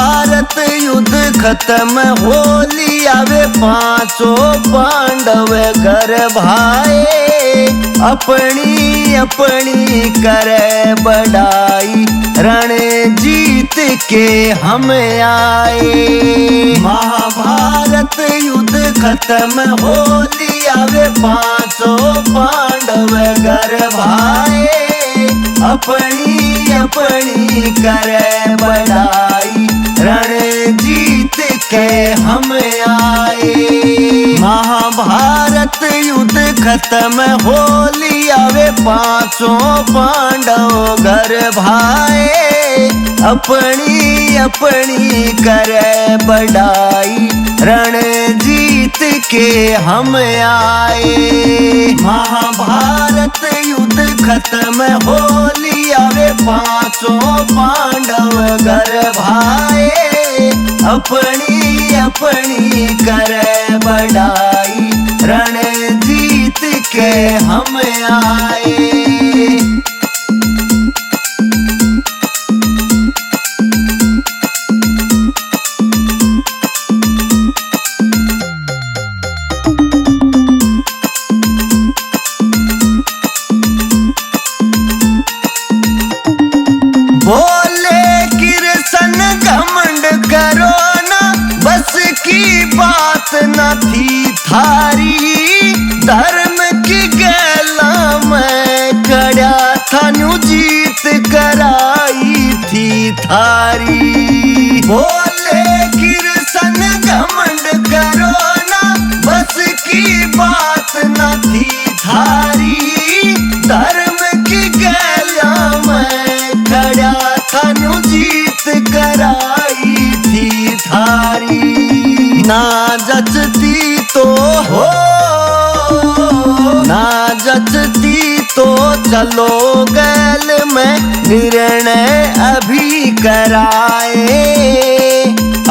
महाभारत युद्ध खत्म होली आवे पांचों पांडव घर भाए अपनी अपनी करे बढ़ाई रण जीत के हम आए। महाभारत युद्ध खत्म होली आवे पांचों पांडव घर भाए अपनी अपनी करे बढ़ाई रण जीत के हम आए। महाभारत युद्ध खत्म होली आवे पांचों पांडव घर भाए अपनी अपनी करे बढ़ाई रण जीत के हम आए। महाभारत युद्ध खत्म होली आवे पांचों पांडव घर भाए अपनी अपनी करे बढ़ाई रण जीत के हम आए। बोले कृष्ण घमंड करो ना बस की बात न थी थारी धर्म की गैला में खड़ा था न्यू जीत कराई थी थारी। बोले कृष्ण घमंड करो ना बस की बात न थी थारी धर्म की गैला में खड़ा था न्यू जीत कराई थी थारी। ना जचती तो हो ना जचती तो चलो गैल में निर्णय अभी कराए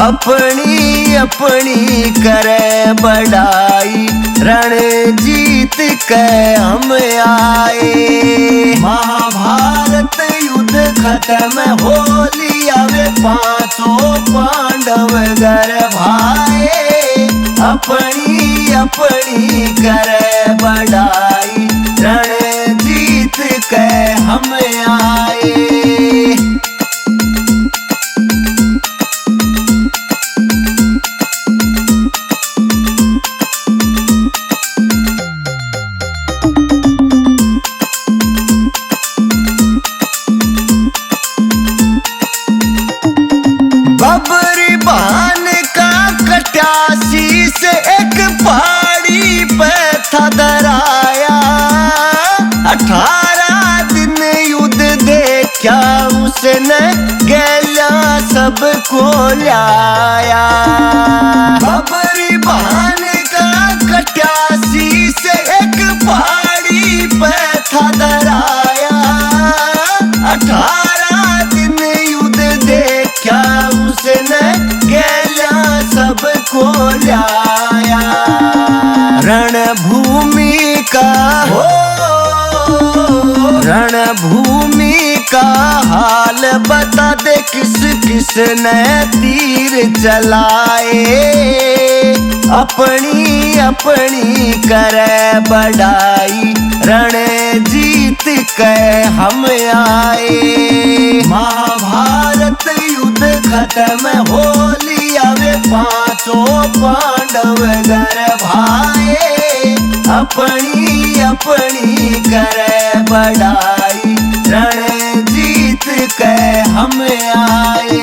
अपनी अपनी करे बढ़ाई रण जीत के हम आए। महाभारत युद्ध खत्म होली आवे पांचों पांडव घर भाए अपनी अपनी करे बढ़ाई रण जीत के हम आए। बबरी बान का कट्यासी से एक पहाड़ी पे था डराया 18 दिन युद्ध देखा उसने गैला सबको लाया। बबरी बान का कट्यासी से एक पहाड़ी पे था डराया 18 दिन युद्ध देखा उसने गैला सबको लाया। रणभूमि का हो रणभूमि का हाल बता दे किस किस ने तीर चलाए अपनी अपनी करे बढ़ाई रण जीत के हम आए। महाभारत युद्ध खत्म होली आवे पांचों पांडव घर भाए अपनी अपनी करे बढ़ाई रण जीत के हम आए।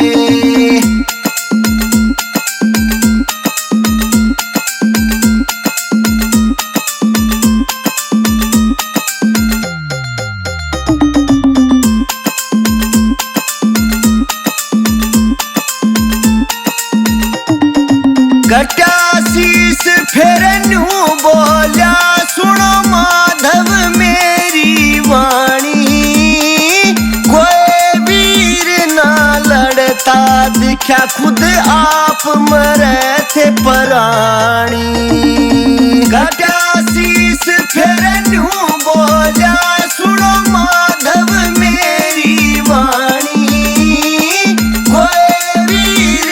कट्यासीस फिर न्यू बोला सुनो माधव मेरी वाणी कोई वीर ना लड़ता दिखा खुद आप मरे थे प्राणी। कट्यासीस फिर न्यू बोला सुनो माधव मेरी वाणी कोई वीर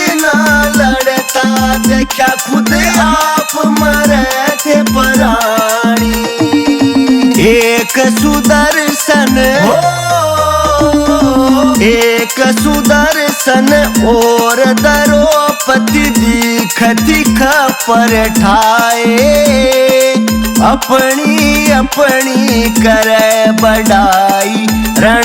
हो एक सुदर्शन और द्रौपदी दिखती खपर ठाए अपनी अपनी करे बढ़ाई रण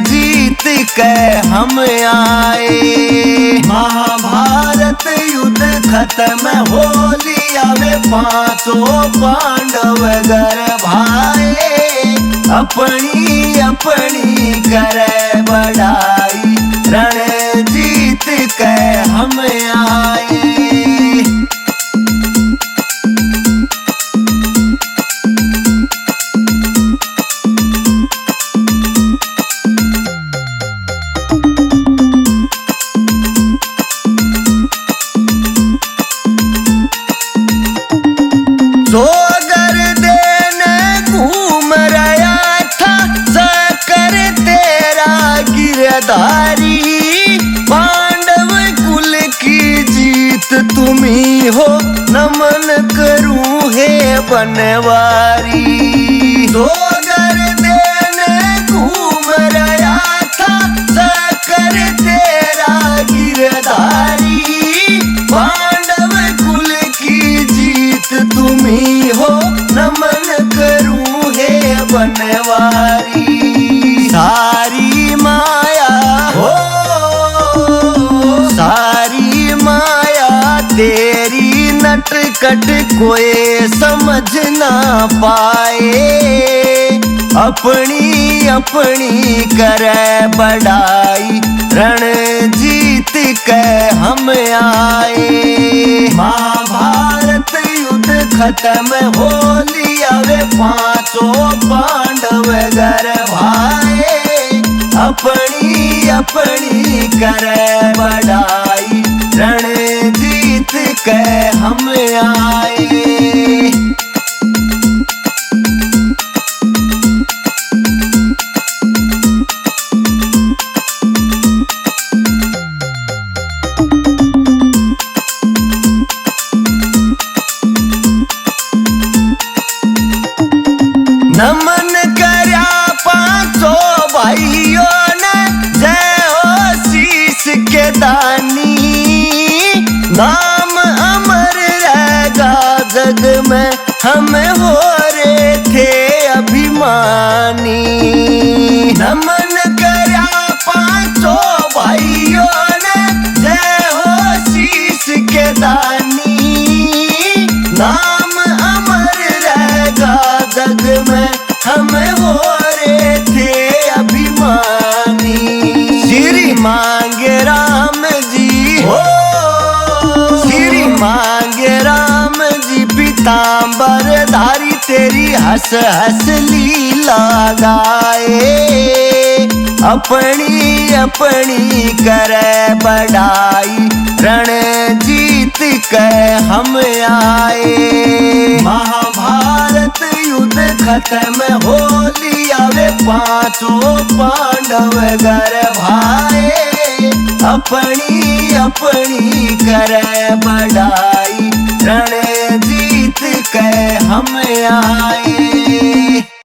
जीत के हम आए। महाभारत युद्ध खत्म हो लिया वे पांचों पांडव घर भाए अपनी अपनी करे बढ़ाई रण जीत के हम आए। सोगर देने घूम रहा था सकर तेरा गिरधारी पांडव कुल की जीत तुम्ही हो नमन करूं हे बनवारी। सोगर देने घूम रहा था सकर तेरा गिरधारी पांडव कुल की जीत तुम्ही हो नमन करूं हे बनवारी। सारी माया हो सारी माया तेरी नटखट कोई समझ ना पाए अपनी अपनी करे बढ़ाई रण जीत के हम आए। महाभारत युद्ध खत्म हो लिया वे पांचों पांडव घर भाए अपनी अपनी करे बढ़ाई रण जीत के हम आए। नमन करया पांचों भाइयों ने जय हो शीश के दानी नाम अमर रहेगा जग में हम हो रहे थे अभिमानी। नमन करया पांचों भाइयों ने जय हो शीश के दानी नाम अमर रहेगा जग में हम हो रहे थे अभिमानी। श्री मांगे राम जी हो श्री मांगे राम जी पीतांबर धारी तेरी हंस हंस लीला गाए अपनी अपनी करे बढ़ाई रण जीत के हम आए। महाभारत युद्ध खत्म हो लिया वे पांचों पांडव घर भाए अपनी अपनी करे बढ़ाई रण जीत के हम आए।